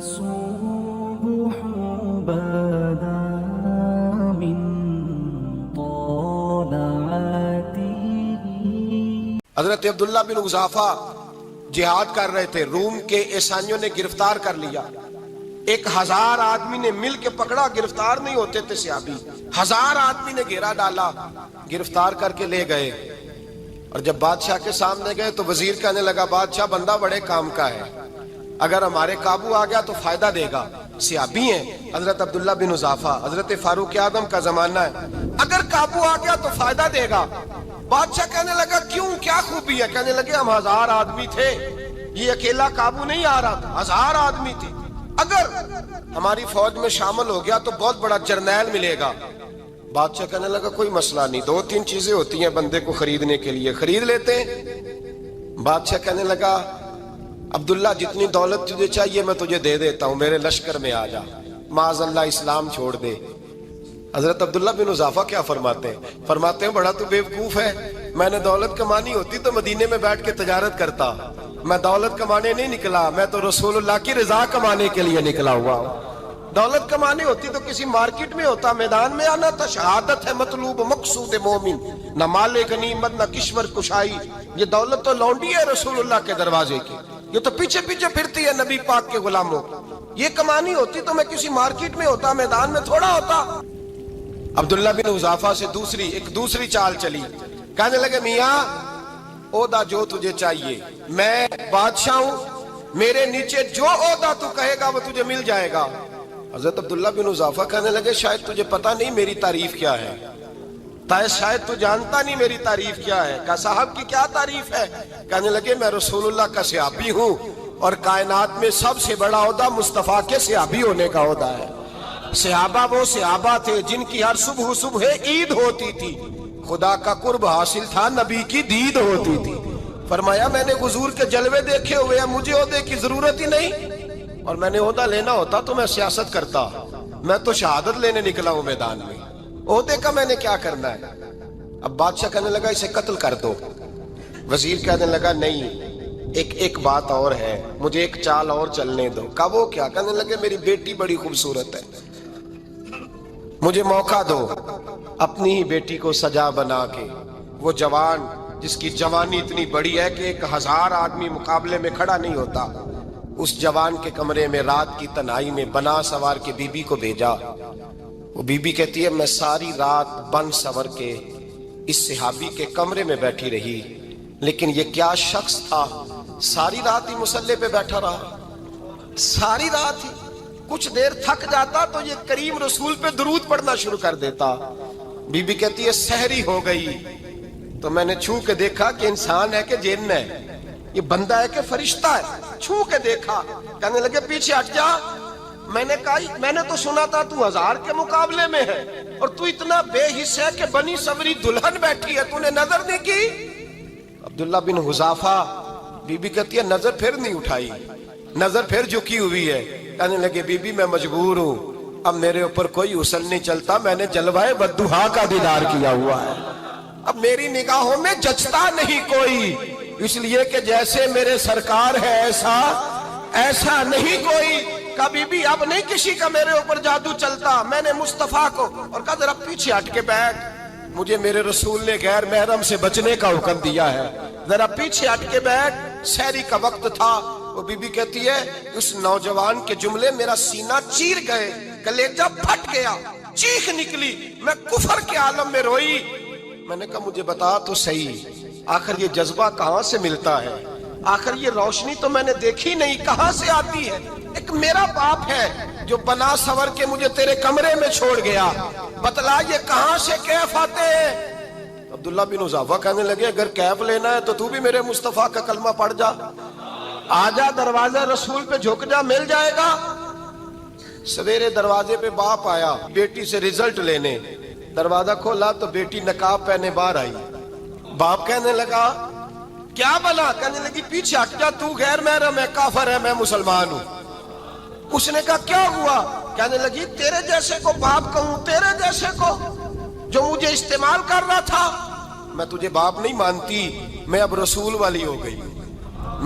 الصبح بدا من طلعته. حضرت عبداللہ بن حذافہ جہاد کر رہے تھے، روم کے عیسائیوں نے گرفتار کر لیا. 1000 آدمی نے مل کے پکڑا، گرفتار نہیں ہوتے تھے صحابی. 1000 آدمی نے گھیرا ڈالا، گرفتار کر کے لے گئے. اور جب بادشاہ کے سامنے گئے تو وزیر کہنے لگا بادشاہ بندہ بڑے کام کا ہے، اگر ہمارے قابو آ گیا تو فائدہ دے گا. صحابی ہیں حضرت عبداللہ بن حذافہ، حضرت فاروق اعظم کا زمانہ ہے، اگر قابو آ گیا تو فائدہ دے گا. بادشاہ کہنے لگا کیوں، کیا خوبی ہے؟ کہنے لگے ہم 1000 آدمی تھے، یہ اکیلا قابو نہیں آ رہا تھا، 1000 آدمی تھے، اگر ہماری فوج میں شامل ہو گیا تو بہت بڑا جرنیل ملے گا. بادشاہ کہنے لگا کوئی مسئلہ نہیں، 2-3 چیزیں ہوتی ہیں بندے کو خریدنے کے لیے، خرید لیتے ہیں. بادشاہ کہنے لگا عبداللہ جتنی دولت تجھے چاہیے میں تجھے دے دیتا ہوں، میرے لشکر میں آ جا، معاذ اللہ اسلام چھوڑ دے. حضرت عبداللہ بن حذافہ کیا فرماتے ہیں؟ فرماتے ہیں بڑا تو بیوقوف ہے، میں نے دولت کمانی ہوتی تو مدینے میں بیٹھ کے تجارت کرتا، میں دولت کمانے نہیں نکلا، میں تو رسول اللہ کی رضا کمانے کے لیے نکلا ہوا ہوں. دولت کمانی ہوتی تو کسی مارکیٹ میں ہوتا، میدان میں آنا تھا. شہادت ہے مطلوب مقصود مومن، نہ مال غنیمت نہ کشور کشائی. یہ دولت تو لونڈی ہے رسول اللہ کے دروازے کی، یہ تو پیچھے پیچھے پھرتی ہے نبی پاک کے غلاموں. یہ کمانی ہوتی تو میں کسی مارکیٹ میں ہوتا، میدان میں تھوڑا ہوتا. عبداللہ بن حذافہ سے ایک دوسری چال چلی. کہنے لگے میاں عہدہ جو تجھے چاہیے، میں بادشاہ ہوں، میرے نیچے جو عہدہ تو کہے گا وہ تجھے مل جائے گا. حضرت عبداللہ بن حذافہ کہنے لگے شاید تجھے پتہ نہیں میری تعریف کیا ہے، شاید تو جانتا نہیں میری تعریف کیا ہے. کہا صاحب کی کیا تعریف ہے؟ کہنے لگے میں رسول اللہ کا صحابی ہوں اور کائنات میں سب سے بڑا عہدہ مصطفیٰ کے صحابی ہونے کا عہدہ ہے. صحابہ وہ صحابہ تھے جن کی ہر صبح عید ہوتی تھی، خدا کا قرب حاصل تھا، نبی کی دید ہوتی تھی. فرمایا میں نے حضور کے جلوے دیکھے ہوئے ہیں، مجھے عہدے کی ضرورت ہی نہیں، اور میں نے عہدہ لینا ہوتا تو میں سیاست کرتا، میں تو شہادت لینے نکلا ہوں میدان میں، عہدے کا میں نے کیا کرنا ہے. اب بادشاہ کہنے لگا اسے قتل کر دو. وزیر کہنے لگا نہیں، ایک بات اور ہے، مجھے ایک چال اور چلنے دو. کہا وہ کیا؟ کہنے لگے میری بیٹی بڑی خوبصورت ہے، مجھے موقع دو اپنی ہی بیٹی کو سجا بنا کے. وہ جوان جس کی جوانی اتنی بڑی ہے کہ 1000 آدمی مقابلے میں کھڑا نہیں ہوتا، اس جوان کے کمرے میں رات کی تنہائی میں بنا سوار کے بی بی کو بھیجا. وہ بی بی کہتی ہے میں ساری رات بن سور کے اس صحابی کے کمرے میں بیٹھی رہی، لیکن یہ کیا شخص تھا، ساری رات ہی مسلح پہ بیٹھا رہا، ساری رات ہی. کچھ دیر تھک جاتا تو یہ کریم رسول پہ درود پڑھنا شروع کر دیتا. بی بی کہتی ہے سحری ہو گئی تو میں نے چھو کے دیکھا کہ انسان ہے کہ جن ہے، یہ بندہ ہے کہ فرشتہ ہے، چھو کے دیکھا. کہنے لگے پیچھے ہٹ جا. میں نے کہا میں نے تو سنا تھا تو 1000 کے مقابلے میں ہے اور تو اتنا بے حس ہے کہ بنی سوری دلہن بیٹھی ہے، تو نے نظر نہیں کی. عبداللہ بن حذافہ، بی بی کہتی ہے نظر پھر نہیں اٹھائی، نظر پھر جھکی ہوئی ہے. کہنے لگے بی بی میں مجبور ہوں، اب میرے اوپر کوئی حسن نہیں چلتا، میں نے جلوائے بدوحا کا دیدار کیا ہوا ہے، اب میری نگاہوں میں جچتا نہیں کوئی، اس لیے کہ جیسے میرے سرکار ہے ایسا نہیں کوئی. کبھی بھی اب نہیں کسی کا میرے اوپر جادو چلتا. میں نے مصطفیٰ کو اور کہا ذرا پیچھے ہٹ کے بیٹھ، مجھے میرے رسول نے غیر محرم سے بچنے کا حکم دیا ہے، ذرا پیچھے ہٹ کے بیٹھ. سحری کا وقت تھا. وہ بی بی کہتی ہے اس نوجوان کے جملے میرا سینہ چیر گئے، کلیجہ پھٹ گیا، چیخ نکلی، میں کفر کے عالم میں روئی. میں نے کہا مجھے بتا تو صحیح، آخر یہ جذبہ کہاں سے ملتا ہے، آخر یہ روشنی تو میں نے دیکھی نہیں، کہاں سے آتی ہے؟ ایک میرا باپ ہے جو بنا سور کے مجھے تیرے کمرے میں چھوڑ گیا، بتلا یہ کہاں سے کیف آتے ہیں؟ عبداللہ بن حذافہ کہنے لگے اگر کیف لینا ہے تو تو بھی میرے مصطفیٰ کا کلمہ پڑھ جا، آجا دروازے رسول پہ جھک جا، مل جائے گا. سویرے دروازے پہ باپ آیا بیٹی سے رزلٹ لینے، دروازہ کھولا تو بیٹی نقاب پہنے باہر آئی. باپ کہنے لگا کیا بنا؟ کہنے لگی پیچھے ہٹ جا، تو غیر محرم ہے، کافر ہے، میں مسلمان ہوں. اس نے کہا کیا ہوا؟ کہنے لگی تیرے جیسے کو باپ کہوں، تیرے جیسے کو جو مجھے استعمال کر رہا تھا. میں تجھے باپ نہیں مانتی، میں اب رسول والی ہو گئی،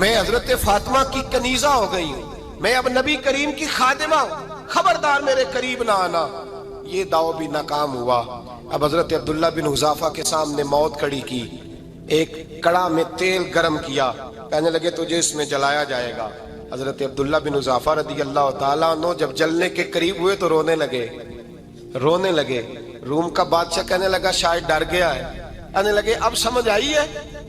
میں حضرت فاطمہ کی کنیزہ ہو گئی ہوں. میں اب نبی کریم کی خادمہ ہوں، خبردار میرے قریب نہ آنا۔ یہ دعو بھی ناکام ہوا۔ اب حضرت عبداللہ بن حذافہ کے سامنے موت کھڑی کی، ایک کڑا میں تیل گرم کیا، کہنے لگے تجھے اس میں جلایا جائے گا۔ حضرت عبداللہ بن حذافہ رضی اللہ تعالیٰ عنہ جب جلنے کے قریب ہوئے تو رونے لگے۔ روم کا بادشاہ کہنے لگا شاید ڈر گیا ہے، کہنے لگے اب سمجھ آئی ہے،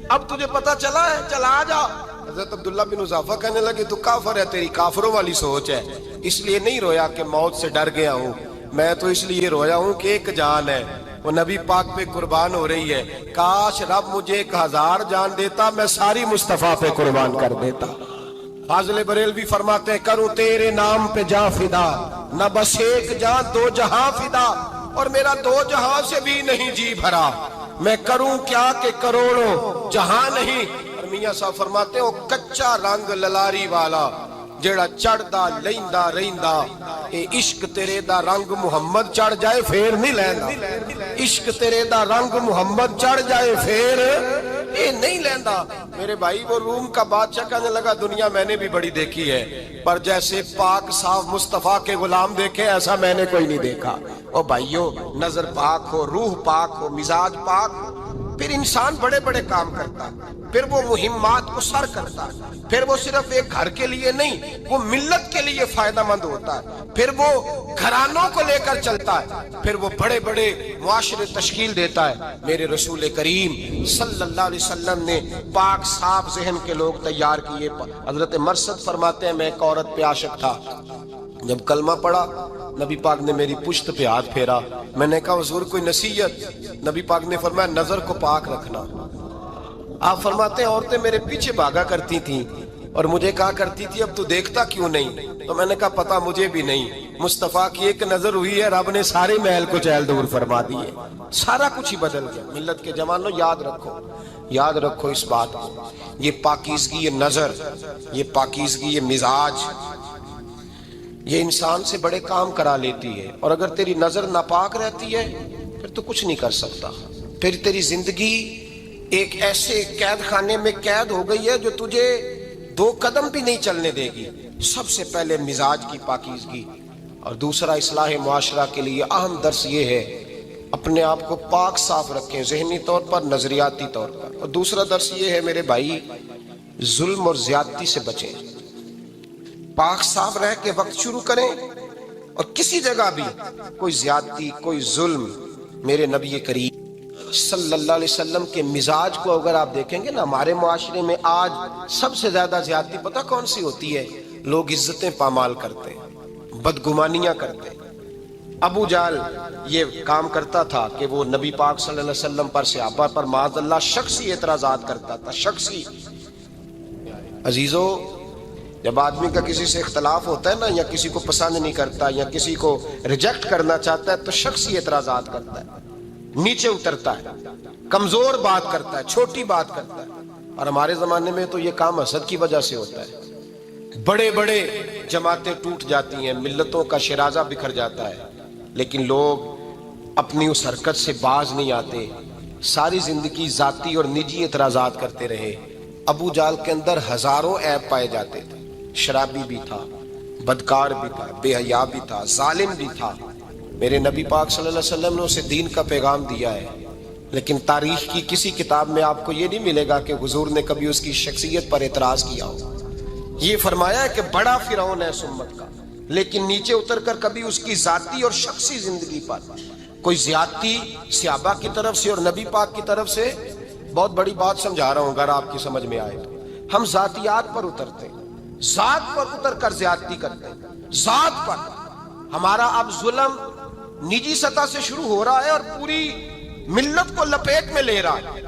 اب تجھے پتا چلا ہے، چلا آ جا۔ حضرت عبداللہ بن حذافہ کہنے لگے تو کافر ہے، تیری کافروں والی سوچ ہے، اس لیے نہیں رویا کہ موت سے ڈر گیا ہوں، میں تو اس لیے رویا ہوں کہ ایک جان ہے، وہ نبی پاک پہ قربان ہو رہی ہے، کاش رب مجھے 1000 جان دیتا، میں ساری مصطفیٰ پہ قربان کر دیتا۔ فاضل بریلوی فرماتے ہیں کروں تیرے نام پہ جاں فدا، نہ بس ایک جاں 2 جہاں فدا، اور میرا 2 جہاں سے بھی نہیں جی بھرا، میں کروں کیا کہ کروڑوں جہاں نہیں۔ اور میاں صاحب فرماتے ہیں وہ کچا رنگ للاری والا جیڑا چڑھدا لیندا رہندا، اے عشق تیرے دا رنگ محمد چڑھ جائے پھر نہیں لیندا، عشق تیرے دا رنگ محمد چڑھ جائے پھر اے نہیں لیندا۔ میرے بھائی وہ روم کا بادشاہ کہنے لگا دنیا میں نے بھی بڑی دیکھی ہے، پر جیسے پاک صاف مصطفیٰ کے غلام دیکھے ایسا میں نے کوئی نہیں دیکھا۔ او بھائیو، نظر پاک ہو، روح پاک ہو، مزاج پاک ہو، پھر انسان بڑے بڑے کام کرتا، پھر وہ مہمات کو سر کرتا، پھر وہ صرف ایک گھر کے لیے نہیں، وہ ملت کے لیے فائدہ مند ہوتا ہے، پھر وہ گھرانوں کو لے کر چلتا ہے، پھر وہ بڑے بڑے معاشرے تشکیل دیتا ہے۔ میرے رسول کریم صلی اللہ علیہ وسلم نے پاک صاف ذہن کے لوگ تیار کیے۔ حضرت مرثد فرماتے ہیں میں ایک عورت پہ عاشق تھا، جب کلمہ پڑھا نبی پاک نے میری پشت پہ ہاتھ پھیرا، میں نے کہا حضور کوئی نصیحت؟ نبی پاک نے فرمایا نظر کو پاک رکھنا۔ آپ فرماتے ہیں عورتیں میرے پیچھے بھاگا کرتی تھیں اور مجھے کہا کرتی تھی اب تو دیکھتا کیوں نہیں؟ تو میں نے کہا پتا مجھے بھی نہیں، مصطفیٰ کی ایک نظر ہوئی ہے رب نے سارے محل کو چہل دور فرما دیے، سارا کچھ ہی بدل گیا۔ ملت کے جوانوں یاد رکھو اس بات کو، یہ پاکیزگی، یہ نظر، یہ پاکیزگی، یہ مزاج، یہ انسان سے بڑے کام کرا لیتی ہے، اور اگر تیری نظر ناپاک رہتی ہے پھر تو کچھ نہیں کر سکتا، پھر تیری زندگی ایک ایسے قید خانے میں قید ہو گئی ہے جو تجھے 2 قدم بھی نہیں چلنے دے گی۔ سب سے پہلے مزاج کی پاکیزگی، اور دوسرا اصلاح معاشرہ کے لیے اہم درس یہ ہے اپنے آپ کو پاک صاف رکھیں، ذہنی طور پر، نظریاتی طور پر، اور دوسرا درس یہ ہے میرے بھائی ظلم اور زیادتی سے بچیں، پاک صاف رہ کے وقت شروع کریں، اور کسی جگہ بھی کوئی زیادتی، کوئی ظلم، میرے نبی کریم صلی اللہ علیہ وسلم کے مزاج کو اگر آپ دیکھیں گے نا، ہمارے معاشرے میں آج سب سے زیادہ زیادتی پتہ کون سی ہوتی ہے؟ لوگ عزتیں پامال کرتے ہیں، بدگمانیاں کرتے ہیں۔ ابو جہل یہ کام کرتا تھا کہ وہ نبی پاک صلی اللہ علیہ وسلم پر، صحابہ پر معاذ اللہ شخصی اعتراضات کرتا تھا، شخصی۔ عزیزو، جب آدمی کا کسی سے اختلاف ہوتا ہے نا، یا کسی کو پسند نہیں کرتا یا کسی کو ریجیکٹ کرنا چاہتا ہے تو شخصی اعتراضات کرتا ہے، نیچے اترتا ہے، کمزور بات کرتا ہے، چھوٹی بات کرتا ہے۔ اور ہمارے زمانے میں تو یہ کام حسد کی وجہ سے ہوتا ہے، بڑے بڑے جماعتیں ٹوٹ جاتی ہیں، ملتوں کا شرازہ بکھر جاتا ہے، لیکن لوگ اپنی اس حرکت سے باز نہیں آتے، ساری زندگی ذاتی اور نجی اعتراضات کرتے رہے۔ ابو جہل کے اندر ہزاروں عیب پائے جاتے تھے، شرابی بھی تھا، بدکار بھی تھا، بے حیا بھی تھا، ظالم بھی تھا۔ میرے نبی پاک صلی اللہ علیہ وسلم نے اسے دین کا پیغام دیا ہے، لیکن تاریخ کی کسی کتاب میں آپ کو یہ نہیں ملے گا کہ حضور نے کبھی اس کی شخصیت پر اعتراض کیا ہو۔ یہ فرمایا ہے کہ بڑا فرعون ہے اس امت کا، لیکن نیچے اتر کر کبھی اس کی ذاتی اور شخصی زندگی پر کوئی زیادتی صحابہ کی طرف سے اور نبی پاک کی طرف سے، بہت بڑی بات سمجھا رہا ہوں اگر آپ کی سمجھ میں آئے تو، ہم ذاتیات پر اترتے ہیں، ذات پر اتر کر زیادتی کرتے ہیں، ذات پر۔ ہمارا اب ظلم نجی سطح سے شروع ہو رہا ہے اور پوری ملت کو لپیٹ میں لے رہا ہے،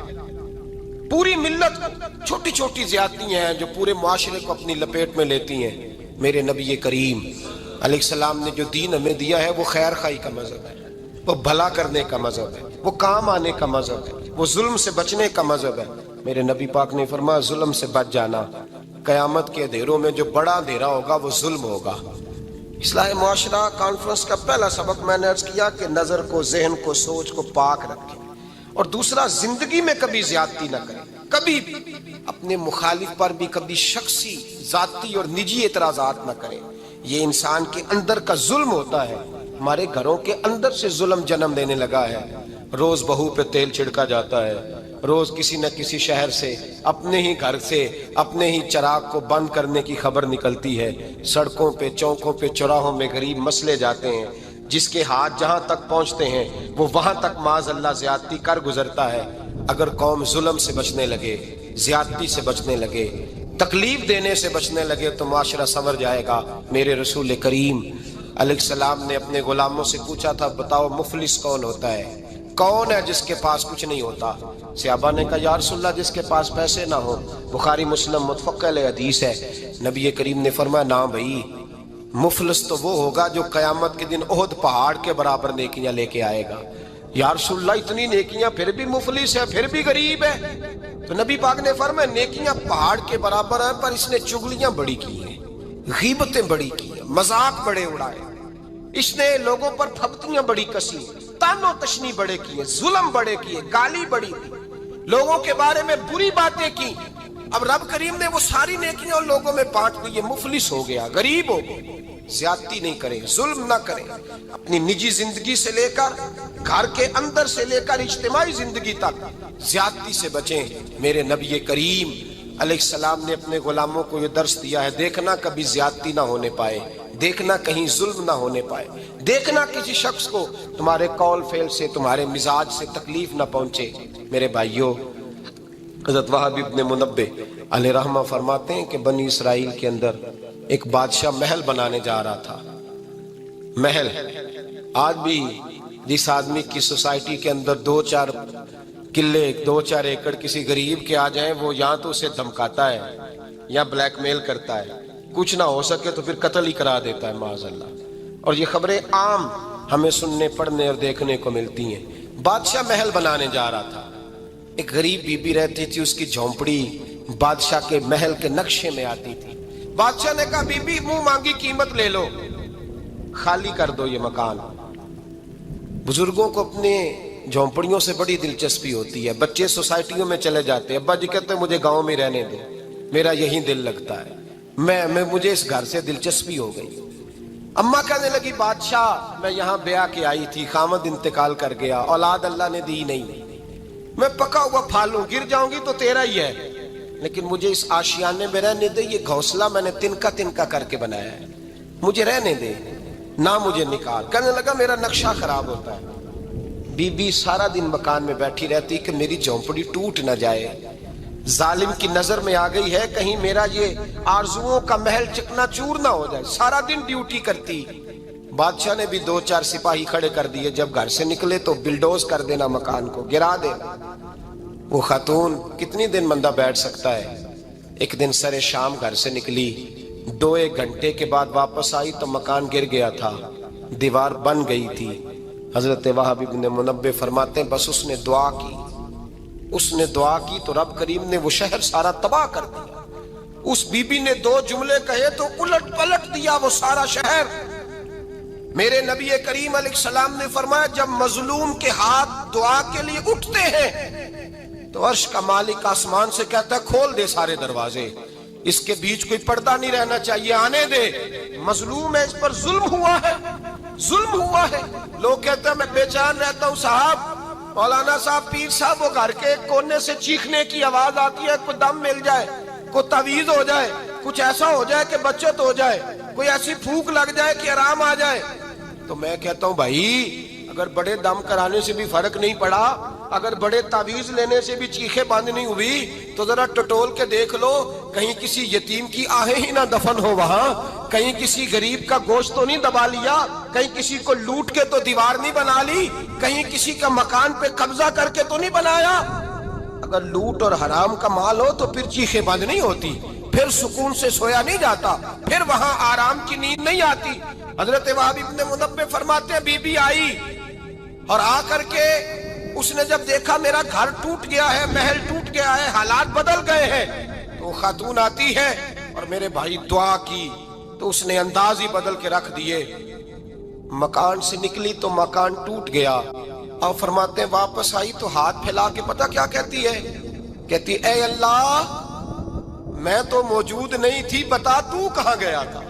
پوری ملت کو۔ چھوٹی چھوٹی زیادتیاں ہیں جو پورے معاشرے کو اپنی لپیٹ میں لیتی ہیں۔ میرے نبی کریم علیہ السلام نے جو دین ہمیں دیا ہے وہ خیر خواہی کا مذہب ہے، وہ بھلا کرنے کا مذہب ہے، وہ کام آنے کا مذہب ہے، وہ ظلم سے بچنے کا مذہب ہے۔ میرے نبی پاک نے فرمایا ظلم سے بچ جانا، قیامت کے اندھیروں میں جو بڑا اندھیرا ہوگا وہ ظلم ہوگا۔ اصلاح معاشرہ کانفرنس کا پہلا سبق میں نے عرض کیا کہ نظر کو، ذہن کو، سوچ کو پاک رکھیں، اور دوسرا زندگی میں کبھی زیادتی نہ کریں، کبھی بھی۔ اپنے مخالف پر بھی کبھی شخصی ذاتی اور نجی اعتراضات نہ کریں. یہ انسان کے اندر کا ظلم ہوتا ہے. ہمارے گھروں کے اندر سے ظلم جنم لینے لگا ہے. روز بہو پہ تیل چھڑکا جاتا ہے, روز کسی نہ کسی شہر سے, اپنے ہی گھر سے, اپنے ہی چراغ کو بند کرنے کی خبر نکلتی ہے. سڑکوں پہ, چوکوں پہ, چوراہوں میں غریب مسلے جاتے ہیں. جس کے ہاتھ جہاں تک پہنچتے ہیں وہ وہاں تک معاذ اللہ زیادتی کر گزرتا ہے. اگر قوم ظلم سے بچنے لگے, زیادتی سے بچنے لگے, تکلیف دینے سے بچنے لگے تو معاشرہ سنور جائے گا. میرے رسول کریم علیہ السلام نے اپنے غلاموں سے پوچھا تھا, بتاؤ مفلس کون ہوتا ہے؟ کون ہے جس کے پاس کچھ نہیں ہوتا؟ صحابہ نے کہا یا رسول اللہ جس کے پاس پیسے نہ ہو. بخاری مسلم متفق علیہ حدیث ہے. نبی کریم نے فرمایا نا بھائی, مفلس تو وہ ہوگا جو قیامت کے دن احد پہاڑ کے برابر نیکیاں لے کے آئے گا. یا رسول اللہ اتنی نیکیاں پھر بھی مفلس ہے, پھر بھی غریب ہے؟ تو نبی پاک نے فرمایا نیکیاں پہاڑ کے برابر ہیں پر اس نے چغلیاں بڑی کی ہیں, غیبتیں بڑی کی ہیں, مذاق بڑے اڑائے, اس نے لوگوں پر پھبتیاں بڑی کسی, تان و تشنی بڑے کیے, ظلم بڑے کیے, گالی بڑی دی, لوگوں کے بارے میں بری باتیں کی. اب رب کریم نے وہ ساری نیکیاں ان لوگوں میں بانٹ دی. یہ مفلس ہو گیا, غریب ہو گیا. زیادتی نہیں کریں, ظلم نہ کریں. اپنی نجی زندگی سے لے کر, گھر کے اندر سے لے کر اجتماعی زندگی تک زیادتی سے بچیں. میرے نبی کریم علیہ السلام نے اپنے غلاموں کو یہ درس دیا ہے, دیکھنا کبھی زیادتی نہ ہونے پائے, دیکھنا کہیں ظلم نہ ہونے پائے, دیکھنا کسی شخص کو تمہارے قول فعل سے, تمہارے مزاج سے تکلیف نہ پہنچے. میرے بھائیوں, حضرت وہب ابن منبہ علیہ رحمہ فرماتے ہیں کہ بنی اسرائیل کے اندر ایک بادشاہ محل بنانے جا رہا تھا. محل آج بھی جس آدمی کی سوسائٹی کے اندر 2-4 قلعے, 2-4 ایکڑ کسی غریب کے آ جائیں, وہ یا تو اسے دھمکاتا ہے یا بلیک میل کرتا ہے, کچھ نہ ہو سکے تو پھر قتل ہی کرا دیتا ہے معاذ اللہ. اور یہ خبریں عام ہمیں سننے, پڑھنے اور دیکھنے کو ملتی ہیں. بادشاہ محل بنانے جا رہا تھا. ایک غریب بی بی رہتی تھی, اس کی جھونپڑی بادشاہ کے محل کے نقشے میں آتی تھی. بادشاہ نے کہا بی بی منہ مانگی قیمت لے لو, خالی کر دو یہ مکان. بزرگوں کو اپنے جھونپڑیوں سے بڑی دلچسپی ہوتی ہے. بچے سوسائٹیوں میں چلے جاتے ہیں, ابا جی کہتے ہیں مجھے گاؤں میں رہنے دو, میرا یہی دل لگتا ہے, مجھے اس گھر سے دلچسپی ہو گئی. اماں کہنے لگی بادشاہ میں یہاں بیاہ کے آئی تھی, خامد انتقال کر گیا, اولاد اللہ نے دی نہیں, میں پکا ہوا پھالوں, گر جاؤں گی تو تیرا ہی ہے, لیکن مجھے اس آشیانے میں رہنے دے. یہ گھونسلہ میں نے تنکا تنکا کر کے بنایا ہے, مجھے رہنے دے, نہ مجھے نکال. کہنے لگا میرا نقشہ خراب ہوتا ہے. بی بی سارا دن مکان میں بیٹھی رہتی کہ میری جھونپڑی ٹوٹ نہ جائے, ظالم کی نظر میں آ گئی ہے کہیں میرا یہ آرزوؤں کا محل چکنا چور نہ ہو جائے. سارا دن ڈیوٹی کرتی. بادشاہ نے بھی 2-4 سپاہی کھڑے کر دیے, جب گھر سے نکلے تو بلڈوز کر دینا, مکان کو گرا دینا. وہ خاتون کتنی دن بندہ بیٹھ سکتا ہے. ایک دن سر شام گھر سے نکلی, 2-1 گھنٹے کے بعد واپس آئی تو مکان گر گیا تھا, دیوار بن گئی تھی. حضرت وہب ابن منبہ فرماتے ہیں بس اس نے دعا کی تو رب کریم نے وہ شہر سارا تباہ کر دیا. اس بی بی نے 2 جملے کہے تو الٹ پلٹ دیا وہ سارا شہر. میرے نبی کریم علیہ السلام نے فرمایا جب مظلوم کے ہاتھ دعا کے لیے اٹھتے ہیں تو عرش کا مالک آسمان سے کہتا ہے کھول دے سارے دروازے, اس کے بیچ کوئی پردہ نہیں رہنا چاہیے, آنے دے. مظلوم ہے, اس پر ظلم ہوا ہے. لوگ کہتے ہیں میں بے چین رہتا ہوں صاحب, مولانا صاحب, پیر صاحب, وہ گھر کے ایک کونے سے چیخنے کی آواز آتی ہے, کوئی دم مل جائے, کوئی تعویذ ہو جائے, کچھ ایسا ہو جائے کہ بچت ہو جائے, کوئی ایسی پھونک لگ جائے کہ آرام آ جائے. تو میں کہتا ہوں بھائی اگر بڑے دم کرانے سے بھی فرق نہیں پڑا, اگر بڑے تعویذ لینے سے بھی چیخیں بند نہیں ہوئی, تو ذرا ٹٹول کے دیکھ لو کہیں کسی یتیم کی آہیں ہی نہ دفن ہو وہاں, کہیں کسی غریب کا گوشت تو نہیں دبا لیا, کہیں کسی کو لوٹ کے تو دیوار نہیں بنا لی, کہیں کسی کا مکان پہ قبضہ کر کے تو نہیں بنایا. اگر لوٹ اور حرام کا مال ہو تو پھر چیخیں بند نہیں ہوتی, پھر سکون سے سویا نہیں جاتا, پھر وہاں آرام کی نیند نہیں آتی. حضرت وہب ابن منبہ فرماتے ہیں بی بی آئی اور آ کر کے اس نے جب دیکھا میرا گھر ٹوٹ گیا ہے, محل ٹوٹ گیا ہے, حالات بدل گئے ہیں, تو خاتون آتی ہے اور میرے بھائی دعا کی تو اس نے انداز ہی بدل کے رکھ دیے. مکان سے نکلی تو مکان ٹوٹ گیا, اور فرماتے ہیں واپس آئی تو ہاتھ پھیلا کے پتہ کیا کہتی ہے, کہتی اے اللہ میں تو موجود نہیں تھی، بتا تو کہاں گیا تھا؟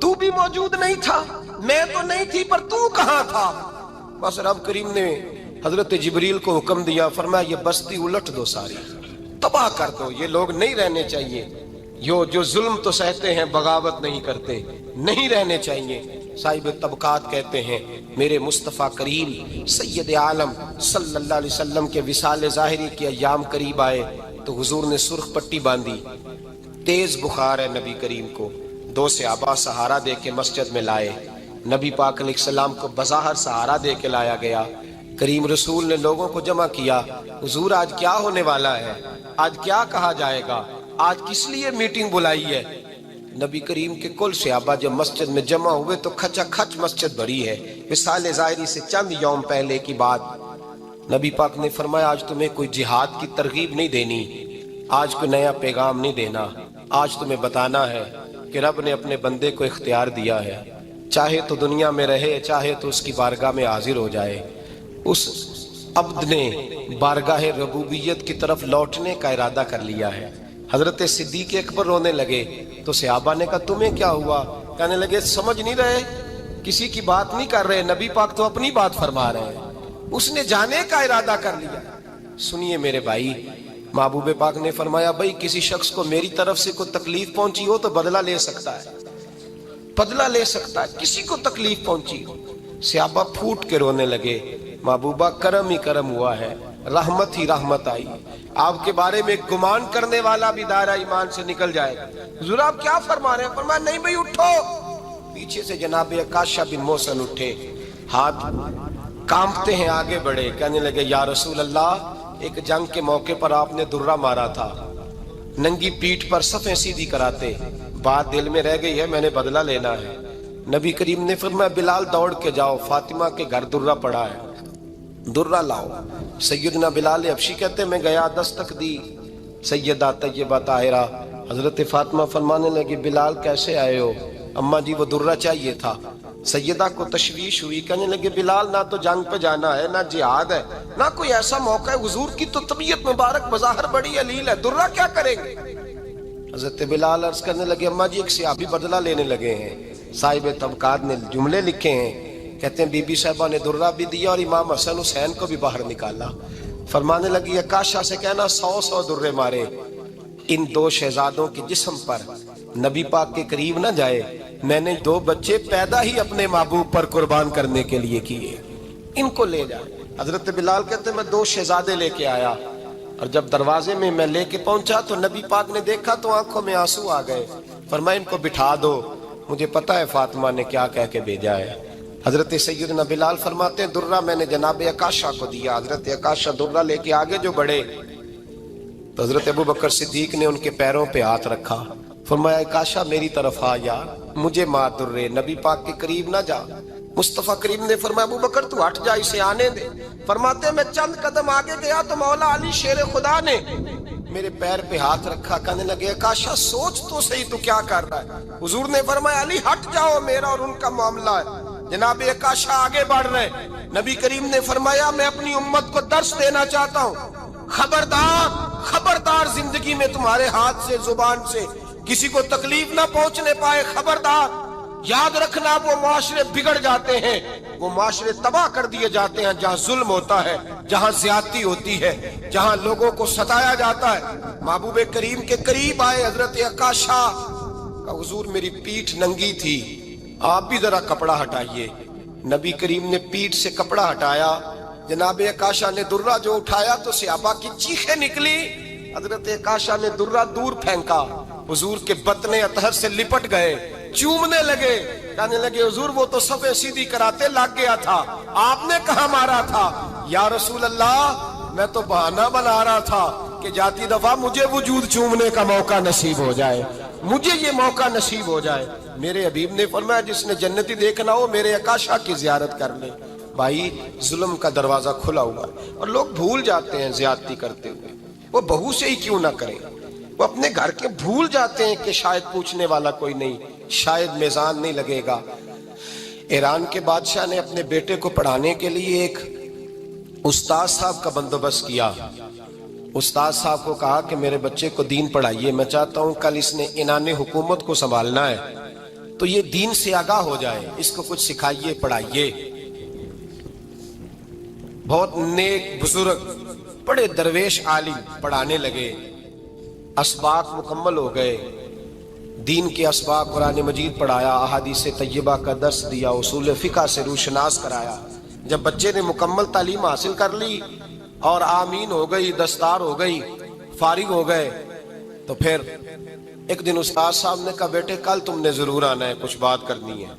تو بھی موجود نہیں تھا، میں تو نہیں تھی، پر تو کہاں تھا؟ بس رب کریم نے حضرت جبریل کو حکم دیا، فرمایا یہ بستی الٹ دو، ساری تباہ کر دو، یہ لوگ نہیں رہنے چاہیے، جو ظلم تو سہتے ہیں بغاوت نہیں کرتے، نہیں رہنے چاہیے۔ صاحب طبقات کہتے ہیں میرے مصطفیٰ کریم سید عالم صلی اللہ علیہ وسلم کے وصال ظاہری کے ایام قریب آئے تو حضور نے سرخ پٹی باندھی، تیز بخار ہے نبی کریم کو، 2 صحابہ سہارا دے کے مسجد میں لائے، نبی پاک علیہ السلام کو بظاہر سہارا دے کے لایا گیا۔ کریم رسول نے لوگوں کو جمع کیا، حضور آج کیا ہونے والا ہے، آج کیا کہا جائے گا، آج کس لیے میٹنگ بلائی ہے؟ نبی کریم کے کل صحابہ جب مسجد میں جمع ہوئے تو کھچا کھچ مسجد بھری ہے۔ وصال ظاہری سے چند یوم پہلے کی بات، نبی پاک نے فرمایا آج تمہیں کوئی جہاد کی ترغیب نہیں دینی، آج کوئی نیا پیغام نہیں دینا، آج تمہیں بتانا ہے کہ رب نے اپنے بندے کو اختیار دیا ہے، چاہے تو دنیا میں رہے، چاہے تو اس کی بارگاہ میں حاضر ہو جائے۔ اس عبد نے بارگاہ ربوبیت کی طرف لوٹنے کا ارادہ کر لیا ہے۔ حضرت صدیق اکبر رونے لگے تو صحابہ نے کہا تمہیں کیا ہوا؟ کہنے لگے سمجھ نہیں رہے، کسی کی بات نہیں کر رہے، نبی پاک تو اپنی بات فرما رہے ہیں، اس نے جانے کا ارادہ کر لیا۔ سنیے میرے بھائی، محبوب پاک نے فرمایا بھائی کسی شخص کو میری طرف سے کوئی تکلیف پہنچی ہو تو بدلہ لے سکتا ہے، بدلہ لے سکتا ہے، کسی کو تکلیف پہنچی ہو۔ صحابہ پھوٹ کے رونے لگے، محبوبہ کرم ہی کرم ہوا ہے، رحمت ہی رحمت آئی، آپ کے بارے میں گمان کرنے والا بھی دائرہ ایمان سے نکل جائے گا۔ حضور آپ کیا فرما رہے ہیں؟ فرمایا نہیں بھئی اٹھو۔ پیچھے سے جناب عکاشہ بن محصن اٹھے، ہاتھ کانپتے ہیں، آگے بڑھے، کہنے لگے یا رسول اللہ ایک جنگ کے موقع پر آپ نے درہ مارا تھا، ننگی پیٹھ پر صفیں سیدھی کراتے، بات دل میں رہ گئی ہے، میں نے بدلہ لینا ہے۔ نبی کریم نے فرمایا بلال دوڑ کے جاؤ، فاطمہ کے گھر درہ پڑا ہے، درہ لاؤ۔ سیدنا بلال حبشی کہتے میں گیا، دستک دی، سیدہ طیبہ طاہرہ حضرت فاطمہ فرمانے لگی بلال کیسے آئے ہو؟ اماں جی وہ درہ چاہیے تھا۔ سیدہ کو تشویش ہوئی، کہنے لگے بلال نہ تو جنگ پہ جانا ہے، نہ جہاد ہے، نہ کوئی ایسا موقع ہے، حضور کی تو طبیعت مبارک بظاہر بڑی علیل ہے، درہ کیا کریں گے؟ حضرت بلال عرض کرنے لگے اماں جی ایک صحابی بدلہ لینے لگے ہیں، صاحب طبقات نے جملے لکھے ہیں، کہتے ہیں بی بی صاحبہ نے درہ بھی دیا اور امام حسن حسین کو بھی باہر نکالا۔ فرمانے لگی عکاشہ سے کہنا 100 درے مارے، ان 2 شہزادوں کے جسم پر نبی پاک کے قریب نہ جائے، میں نے 2 بچے پیدا ہی اپنے محبوب پر قربان کرنے کے لیے کیے، ان کو لے جا۔ حضرت بلال کہتے ہیں میں 2 شہزادے لے کے آیا، اور جب دروازے میں میں لے کے پہنچا تو نبی پاک نے دیکھا تو آنکھوں میں آنسو آ گئے، فرمایا ان کو بٹھا دو، مجھے پتہ ہے فاطمہ نے کیا کہہ کے بھیجا ہے۔ حضرت سیدنا بلال فرماتے ہیں درہ میں نے جناب عکاشہ کو دیا، حضرت عکاشہ درہ لے کے آگے جو بڑھے تو حضرت ابو بکر صدیق نے ان کے پیروں پہ ہاتھ رکھا، فرمایا عکاشہ میری طرف آ یار، مجھے مار درے، نبی پاک کے قریب نہ جا۔ مصطفیٰ کریم نے فرمایا ابو بکر تو ہٹ جا، اسے آنے دے۔ فرماتے ہیں میں چند قدم آگے گیا تو مولا علی شیر خدا نے میرے پیر پہ ہاتھ رکھا، کہنے لگے عکاشہ سوچ تو صحیح تو کیا کر رہا ہے؟ حضور نے فرمایا علی ہٹ جاؤ، میرا اور ان کا معاملہ ہے۔ جناب عکاشہ آگے بڑھ رہے، نبی کریم نے فرمایا میں اپنی امت کو درس دینا چاہتا ہوں، خبردار خبردار زندگی میں تمہارے ہاتھ سے زبان سے کسی کو تکلیف نہ پہنچنے پائے، خبردار یاد رکھنا وہ معاشرے بگڑ جاتے ہیں، وہ معاشرے تباہ کر دیے جاتے ہیں جہاں ظلم ہوتا ہے، جہاں زیادتی ہوتی ہے، جہاں لوگوں کو ستایا جاتا ہے۔ محبوب کریم کے قریب آئے حضرت عکاشہ کہ حضور میری پیٹھ ننگی تھی، آپ بھی ذرا کپڑا ہٹائیے۔ نبی کریم نے پیٹھ سے کپڑا ہٹایا، جناب عکاشہ نے درہ جو اٹھایا تو صحابہ کی چیخیں نکلی، حضرت عکاشہ نے درہ دور پھینکا، حضور کے بطن اطہر سے لپٹ گئے، چومنے لگے، کہنے لگے حضور وہ تو صفیں سیدھی کراتے لگ گیا تھا، آپ نے کہاں مارا تھا؟ یا رسول اللہ میں تو بہانہ بنا رہا تھا کہ جاتی دفعہ مجھے وجود چومنے کا موقع نصیب ہو جائے، مجھے یہ موقع نصیب ہو جائے۔ میرے حبیب نے فرمایا جس نے جنتی دیکھنا ہو میرے عکاشہ کی زیارت کر لے۔ بھائی ظلم کا دروازہ کھلا ہوا ہے اور لوگ بھول جاتے ہیں زیادتی کرتے ہوئے، وہ بہو سے ہی کیوں نہ کریں، وہ اپنے گھر کے بھول جاتے ہیں کہ شاید پوچھنے والا کوئی نہیں، شاید میزان نہیں لگے گا۔ ایران کے بادشاہ نے اپنے بیٹے کو پڑھانے کے لیے ایک استاد صاحب کا بندوبست کیا، استاد صاحب کو کہا کہ میرے بچے کو دین پڑھائیے، میں چاہتا ہوں کل اس نے انعام حکومت کو سنبھالنا ہے تو یہ دین سے آگاہ ہو جائے، اس کو کچھ سکھائیے، پڑھائیے۔ بہت نیک بزرگ بڑے درویش عالم پڑھانے لگے، اسباق مکمل ہو گئے، دین کے اسباق قرآن مجید پڑھایا، احادیث طیبہ کا درس دیا، اصول فقہ سے روشناس کرایا۔ جب بچے نے مکمل تعلیم حاصل کر لی اور آمین ہو گئی، دستار ہو گئی، فارغ ہو گئے، تو پھر ایک دن استاد صاحب نے کہا بیٹے کل تم نے ضرور آنا ہے، کچھ بات کرنی ہے۔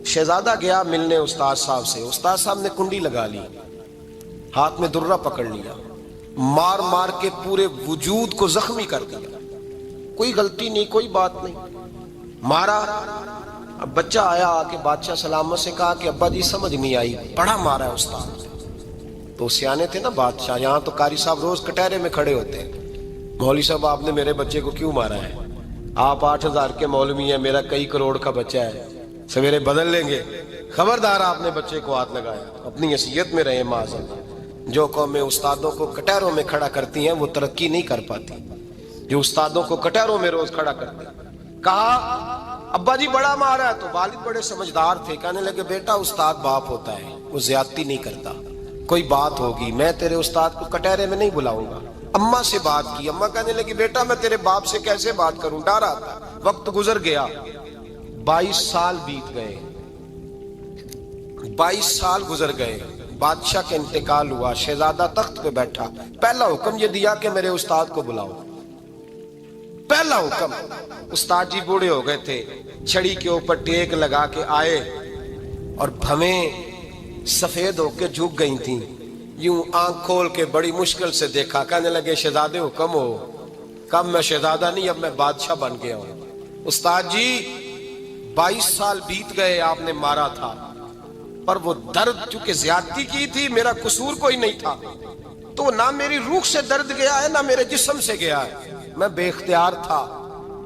شہزادہ گیا ملنے استاد صاحب سے، استاد صاحب نے کنڈی لگا لی، ہاتھ میں درہ پکڑ لیا، مار مار کے پورے وجود کو زخمی کر دیا، کوئی غلطی نہیں، کوئی بات نہیں، مارا۔ اب بچہ آیا آ کے بادشاہ سلامت سے کہا کہ ابا جی سمجھ نہیں آئی، بڑا مارا ہے استاد۔ تو سیانے تھے نا بادشاہ، یہاں تو قاری صاحب روز کٹہرے میں کھڑے ہوتے ہیں، مولوی صاحب آپ نے میرے بچے کو کیوں مارا ہے؟ آپ 8,000 کے مولوی ہیں، میرا کئی کروڑ کا بچہ ہے، سویرے بدل لیں گے، خبردار آپ نے بچے کو ہاتھ لگایا، اپنی حیثیت میں رہے معاذ۔ جو قومیں استادوں کو کٹہروں میں کھڑا کرتی ہیں وہ ترقی نہیں کر پاتی، جو استادوں کو کٹہروں میں روز کھڑا کرتے ہیں۔ کہا ابا جی بڑا مارا ہے، تو والد بڑے سمجھدار تھے، کہنے لگے بیٹا استاد باپ ہوتا ہے، وہ زیادتی نہیں کرتا، کوئی بات ہوگی میں تیرے استاد کو کٹہرے میں نہیں بلاؤں گا۔ اماں سے بات کی، اماں کہنے لگی بیٹا میں تیرے باپ سے کیسے بات کروں، ڈر آتا۔ وقت گزر گیا، 22 سال بیت گئے، 22 سال گزر گئے، بادشاہ کا انتقال ہوا، شہزادہ تخت پہ بیٹھا، پہلا حکم یہ دیا کہ میرے استاد کو بلاؤ، پہلا حکم۔ استاد جی بوڑھے ہو گئے تھے، چھڑی کے اوپر ٹیک لگا کے آئے اور بھویں سفید ہو کے جھک گئی تھیں، یوں آنکھ کھول کے بڑی مشکل سے دیکھا، کہنے لگے شہزادے حکم ہو۔ کب میں شہزادہ نہیں، اب میں بادشاہ بن گیا ہوں۔ استاد جی 22 سال بیت گئے، آپ نے مارا تھا، پر وہ درد چونکہ زیادتی کی تھی، میرا قصور کوئی نہیں تھا، تو نہ میری روح سے درد گیا ہے نہ میرے جسم سے گیا ہے، میں بے اختیار تھا،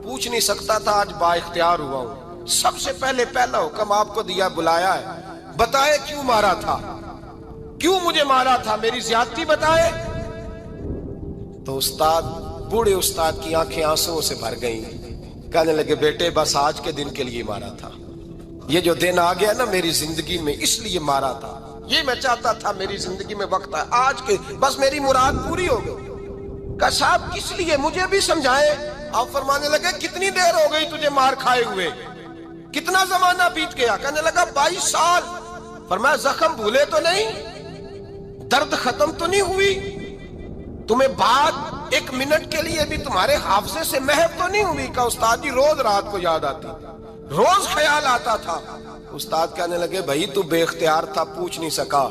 پوچھ نہیں سکتا تھا، آج با اختیار ہوا ہوں۔ سب سے پہلے پہلا حکم آپ کو دیا، بلایا ہے، بتائے کیوں مارا تھا، کیوں مجھے مارا تھا، میری زیادتی بتائے۔ تو استاد، بوڑھے استاد کی آنکھیں آنسوں سے بھر گئیں، کہنے لگے بیٹے بس آج کے دن کے لیے مارا تھا، یہ جو دن آ گیا نا میری زندگی میں اس لیے مارا تھا، یہ میں چاہتا تھا میری زندگی میں وقت ہے، آج کے بس میری مراد پوری ہو گئی۔ کہا صاحب کس لیے، مجھے بھی سمجھائے۔ آپ فرمانے لگے کتنی دیر ہو گئی تجھے مار کھائے ہوئے، کتنا زمانہ بیت گیا؟ کہنے لگا 22 سال۔ فرمایا زخم بھولے تو نہیں، درد ختم تو نہیں ہوئی، تمہیں بات 1 منٹ کے لیے بھی تمہارے حافظے سے محو تو نہیں ہوئی؟ کہا استاد جی روز رات کو یاد آتی، روز خیال آتا تھا۔ استاد کہنے لگے بھائی تو بے اختیار تھا، پوچھ نہیں سکا،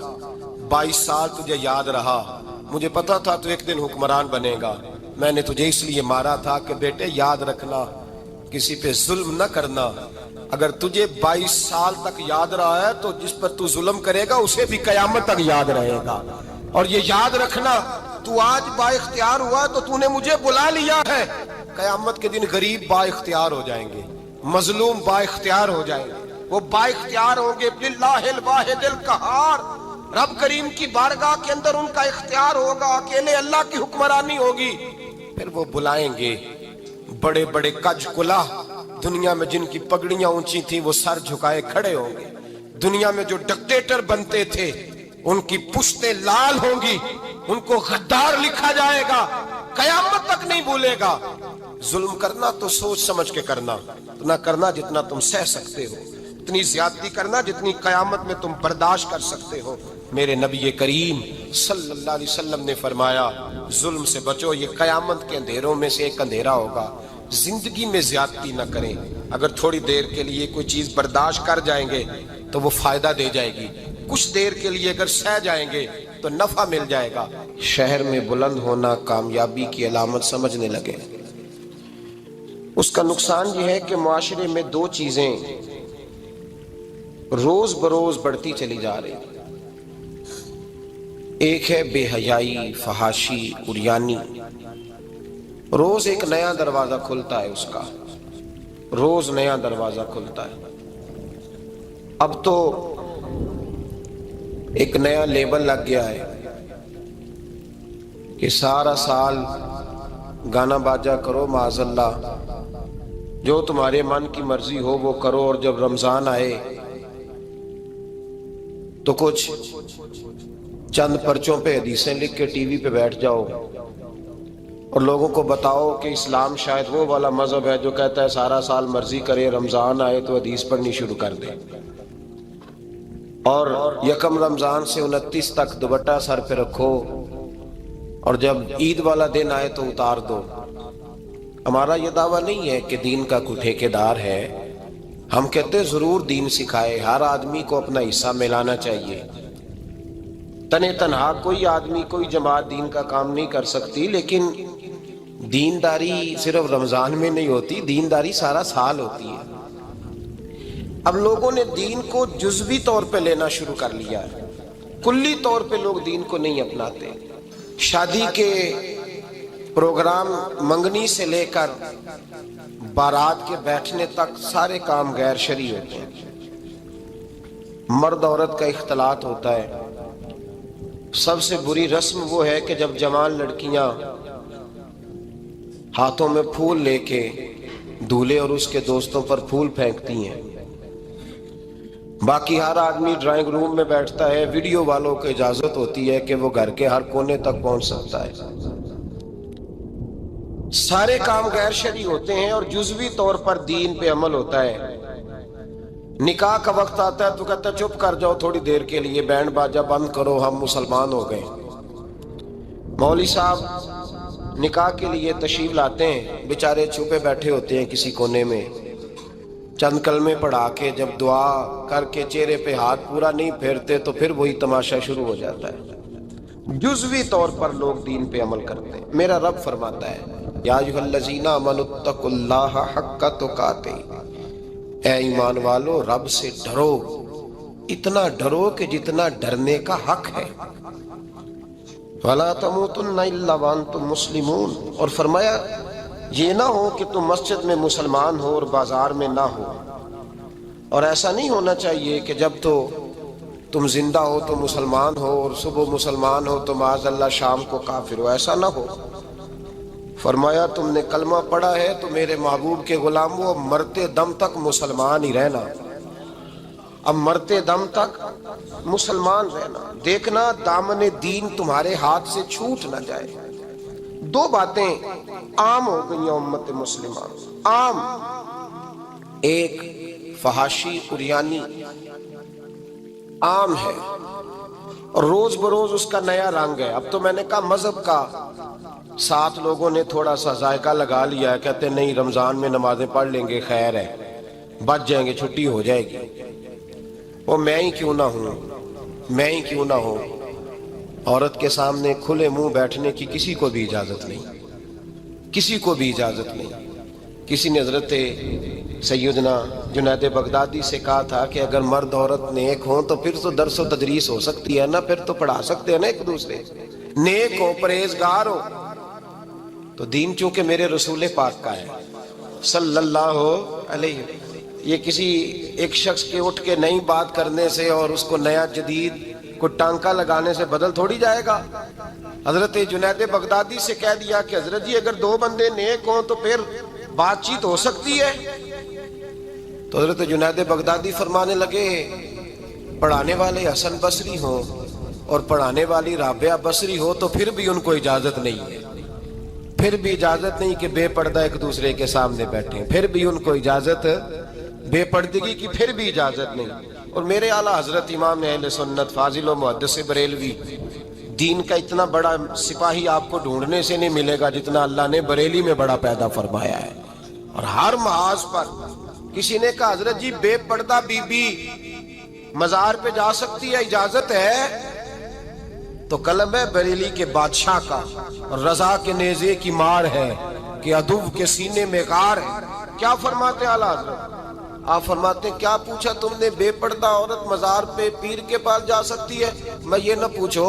22 سال تجھے یاد رہا، مجھے پتا تھا تو ایک دن حکمران بنے گا، میں نے تجھے اس لیے مارا تھا کہ بیٹے یاد رکھنا، کسی پہ ظلم نہ کرنا، اگر تجھے 22 سال تک یاد رہا ہے تو جس پر تو ظلم کرے گا اسے بھی قیامت تک یاد رہے گا، اور یہ یاد رکھنا تو آج با اختیار ہوا تو تو نے مجھے بلا لیا ہے، قیامت کے دن غریب با اختیار ہو جائیں گے، مظلوم با اختیار ہو جائیں گے، وہ با اختیار ہوں گے، للہ الواحد القہار، رب کریم کی بارگاہ کے اندر ان کا اختیار ہوگا، اکیلے اللہ کی حکمرانی ہوگی۔ پھر وہ بلائیں گے بڑے بڑے کج کلا، دنیا میں جن کی پگڑیاں اونچی تھیں وہ سر جھکائے کھڑے ہوں گے، دنیا میں جو ڈکٹیٹر بنتے تھے ان کی پشتیں لال ہوں گی، ان کو غدار لکھا جائے گا، قیامت تک نہیں بھولے گا۔ ظلم کرنا تو سوچ سمجھ کے کرنا، اتنا کرنا جتنا تم سہ سکتے ہو، اتنی زیادتی کرنا جتنی قیامت میں تم برداشت کر سکتے ہو۔ میرے نبی کریم صلی اللہ علیہ وسلم نے فرمایا ظلم سے بچو، یہ قیامت کے اندھیروں میں سے ایک اندھیرا ہوگا۔ زندگی میں زیادتی نہ کریں، اگر تھوڑی دیر کے لیے کوئی چیز برداشت کر جائیں گے تو وہ فائدہ دے جائے گی، کچھ دیر کے لیے اگر سہ جائیں گے تو نفع مل جائے گا۔ شہر میں بلند ہونا کامیابی کی علامت سمجھنے لگے، اس کا نقصان یہ ہے کہ معاشرے میں 2 چیزیں روز بروز بڑھتی چلی جا رہی، ایک ہے بے حیائی، فحاشی، عریانی، روز ایک نیا دروازہ کھلتا ہے، اس کا روز نیا دروازہ کھلتا ہے۔ اب تو ایک نیا لیبل لگ گیا ہے کہ سارا سال گانا باجا کرو معاذاللہ، جو تمہارے من کی مرضی ہو وہ کرو، اور جب رمضان آئے تو کچھ چند پرچوں پہ حدیثیں لکھ کے ٹی وی پہ بیٹھ جاؤ اور لوگوں کو بتاؤ کہ اسلام شاید وہ والا مذہب ہے جو کہتا ہے سارا سال مرضی کرے، رمضان آئے تو حدیث پڑھنی شروع کر دے، اور یکم رمضان سے 29 تک دوپٹہ سر پہ رکھو، اور جب عید والا دن آئے تو اتار دو۔ ہمارا یہ دعویٰ نہیں ہے کہ دین کا کوئی ٹھیکیدار ہے، ہم کہتے ضرور دین سکھائے، ہر آدمی کو اپنا حصہ ملانا چاہیے۔ تنے تنہا کوئی آدمی کوئی جماعت دین کا کام نہیں کر سکتی، لیکن دینداری صرف رمضان میں نہیں ہوتی، دینداری سارا سال ہوتی ہے۔ اب لوگوں نے دین کو جزوی طور پہ لینا شروع کر لیا ہے، کلی طور پہ لوگ دین کو نہیں اپناتے۔ شادی کے پروگرام منگنی سے لے کر بارات کے بیٹھنے تک سارے کام غیر شرعی ہوتے ہیں، مرد عورت کا اختلاط ہوتا ہے۔ سب سے بری رسم وہ ہے کہ جب جوان لڑکیاں ہاتھوں میں پھول لے کے دولہے اور اس کے دوستوں پر پھول پھینکتی ہیں، باقی ہر آدمی ڈرائنگ روم میں بیٹھتا ہے، ویڈیو والوں کو اجازت ہوتی ہے کہ وہ گھر کے ہر کونے تک پہنچ سکتا ہے۔ سارے کام غیر شرعی ہوتے ہیں اور جزوی طور پر دین پہ عمل ہوتا ہے۔ نکاح کا وقت آتا ہے تو کہتا ہے چپ کر جاؤ تھوڑی دیر کے لیے، بینڈ باجا بند کرو، ہم مسلمان ہو گئے۔ مولوی صاحب نکاح کے لیے تشریف لاتے ہیں، بیچارے چھپے بیٹھے ہوتے ہیں کسی کونے میں، چند کلمے پڑھا کے جب دعا کر کے چہرے پہ ہاتھ پورا نہیں پھیرتے تو پھر وہی تماشا شروع ہو جاتا ہے۔ جزوی طور پر لوگ دین پہ عمل کرتے ہیں۔ میرا رب فرماتا ہے یا ایھا الذین آمنوا اتقوا اللہ حق تقاتہ، اے ایمان والو رب سے ڈرو، اتنا ڈرو کہ جتنا ڈرنے کا حق ہے۔ وَلَا تَمُوتُنَّ إِلَّا وَأَنْتُمْ مُسْلِمُونَ، اور فرمایا یہ نہ ہو کہ تم مسجد میں مسلمان ہو اور بازار میں نہ ہو، اور ایسا نہیں ہونا چاہیے کہ جب تو تم زندہ ہو تو مسلمان ہو اور صبح مسلمان ہو تو معاذ اللہ شام کو کافر ہو، ایسا نہ ہو۔ فرمایا تم نے کلمہ پڑھا ہے تو میرے محبوب کے غلام وہ مرتے دم تک مسلمان ہی رہنا، اب مرتے دم تک مسلمان رہنا، دیکھنا دامن دین تمہارے ہاتھ سے چھوٹ نہ جائے۔ دو باتیں عام ہو گئی ہیں امت مسلمہ، عام، ایک فحاشی عریانی عام ہے اور روز بروز اس کا نیا رنگ ہے۔ اب تو میں نے کہا مذہب کا ساتھ لوگوں نے تھوڑا سا ذائقہ لگا لیا ہے، کہتے نہیں رمضان میں نمازیں پڑھ لیں گے، خیر ہے، بچ جائیں گے، چھٹی ہو جائے گی۔ وہ میں ہی کیوں نہ ہوں، میں ہی کیوں نہ ہوں، عورت کے سامنے کھلے منہ بیٹھنے کی کسی کو بھی اجازت نہیں، کسی کو بھی اجازت نہیں۔ کسی نے حضرت سیدنا جنید بغدادی سے کہا تھا کہ اگر مرد عورت نیک ہوں تو پھر تو درس و تدریس ہو سکتی ہے نا، پھر تو پڑھا سکتے ہیں نا ایک دوسرے، نیک ہو پرہیزگار ہو۔ تو دین چونکہ میرے رسول پاک کا ہے صلی اللہ علیہ وسلم، یہ کسی ایک شخص کے اٹھ کے نئی بات کرنے سے اور اس کو نیا جدید کو ٹانکا لگانے سے بدل تھوڑی جائے گا۔ حضرت جنید بغدادی سے کہہ دیا کہ حضرت جی اگر دو بندے نیک ہوں تو پھر بات چیت ہو سکتی ہے۔ تو حضرت جنید بغدادی فرمانے لگے پڑھانے والے حسن بصری ہوں اور پڑھانے والی رابعہ بصری ہو تو پھر بھی ان کو اجازت نہیں ہے، پھر بھی اجازت نہیں کہ بے پردہ ایک دوسرے کے سامنے بیٹھیں، پھر بھی ان کو اجازت، بے پردگی کی پھر بھی اجازت نہیں۔ اور میرے اعلیٰ حضرت امام اہل سنت فاضل و محدث بریلوی، دین کا اتنا بڑا سپاہی آپ کو ڈھونڈنے سے نہیں ملے گا جتنا اللہ نے بریلی میں بڑا پیدا فرمایا ہے۔ اور ہر محاذ پر کسی نے کہا حضرت جی بے پردہ بی بی مزار پہ جا سکتی ہے، اجازت ہے؟ تو قلم ہے بریلی کے بادشاہ کا، رضا کے نیزے کی مار ہے کہ عدو کے سینے میں غار ہے۔ کیا فرماتے اعلیٰ حضرت؟ آپ فرماتے ہیں کیا پوچھا تم نے، بے پردہ عورت مزار پہ پیر کے پاس جا سکتی ہے؟ میں یہ نہ پوچھو،